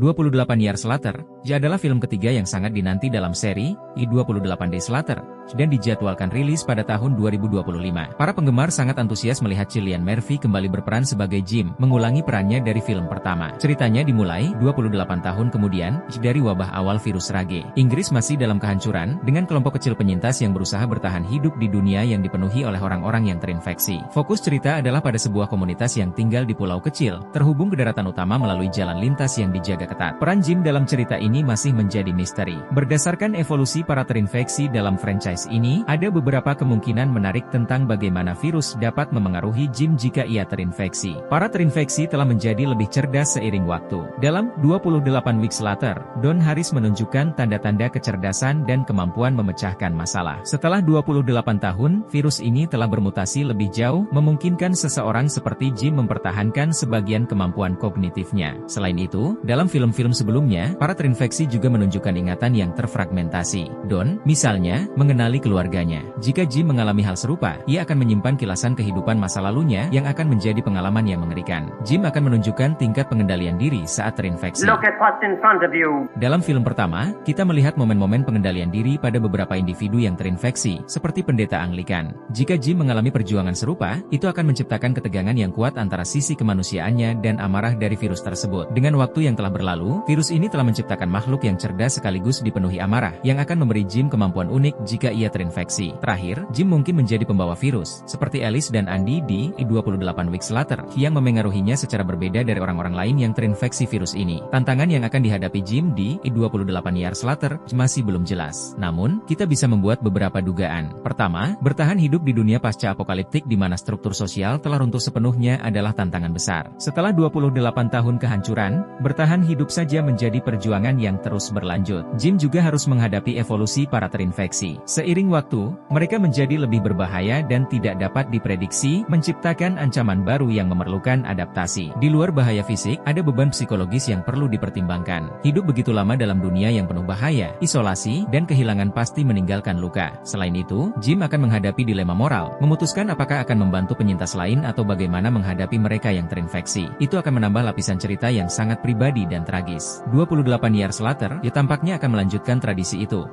28 Years Later adalah film ketiga yang sangat dinanti dalam seri 28 Days Later dan dijadwalkan rilis pada tahun 2025. Para penggemar sangat antusias melihat Cillian Murphy kembali berperan sebagai Jim, mengulangi perannya dari film pertama. Ceritanya dimulai 28 tahun kemudian dari wabah awal virus Rage. Inggris masih dalam kehancuran dengan kelompok kecil penyintas yang berusaha bertahan hidup di dunia yang dipenuhi oleh orang-orang yang terinfeksi. Fokus cerita adalah pada sebuah komunitas yang tinggal di pulau kecil, terhubung ke daratan utama melalui jalan lintas yang dijaga ketat. Peran Jim dalam cerita ini masih menjadi misteri. Berdasarkan evolusi para terinfeksi dalam franchise ini, ada beberapa kemungkinan menarik tentang bagaimana virus dapat memengaruhi Jim jika ia terinfeksi. Para terinfeksi telah menjadi lebih cerdas seiring waktu. Dalam 28 Weeks Later, Don Harris menunjukkan tanda-tanda kecerdasan dan kemampuan memecahkan masalah. Setelah 28 tahun, virus ini telah bermutasi lebih jauh, memungkinkan seseorang seperti Jim mempertahankan sebagian kemampuan kognitifnya. Selain itu, dalam film-film sebelumnya, para terinfeksi juga menunjukkan ingatan yang terfragmentasi. Don, misalnya, mengenali keluarganya. Jika Jim mengalami hal serupa, ia akan menyimpan kilasan kehidupan masa lalunya yang akan menjadi pengalaman yang mengerikan. Jim akan menunjukkan tingkat pengendalian diri saat terinfeksi. Look at what's in front of you. Dalam film pertama, kita melihat momen-momen pengendalian diri pada beberapa individu yang terinfeksi, seperti pendeta Anglikan. Jika Jim mengalami perjuangan serupa, itu akan menciptakan ketegangan yang kuat antara sisi kemanusiaannya dan amarah dari virus tersebut. Dengan waktu yang telah berlalu, virus ini telah menciptakan makhluk yang cerdas sekaligus dipenuhi amarah, yang akan memberi Jim kemampuan unik jika ia terinfeksi. Terakhir, Jim mungkin menjadi pembawa virus, seperti Alice dan Andy di 28 Weeks Later, yang memengaruhinya secara berbeda dari orang-orang lain yang terinfeksi virus ini. Tantangan yang akan dihadapi Jim di 28 Years Later masih belum jelas. Namun, kita bisa membuat beberapa dugaan. Pertama, bertahan hidup di dunia pasca-apokaliptik di mana struktur sosial telah runtuh sepenuhnya adalah tantangan besar. Setelah 28 tahun kehancuran, bertahan hidup saja menjadi perjuangan yang terus berlanjut. Jim juga harus menghadapi evolusi para terinfeksi. Seiring waktu, mereka menjadi lebih berbahaya dan tidak dapat diprediksi, menciptakan ancaman baru yang memerlukan adaptasi. Di luar bahaya fisik, ada beban psikologis yang perlu dipertimbangkan. Hidup begitu lama dalam dunia yang penuh bahaya, isolasi, dan kehilangan pasti meninggalkan luka. Selain itu, Jim akan menghadapi dilema moral, memutuskan apakah akan membantu penyintas lain atau bagaimana menghadapi mereka yang terinfeksi. Itu akan menambah lapisan cerita yang sangat pribadi dan tragis. 28 Years Later, ya tampaknya akan melanjutkan tradisi itu.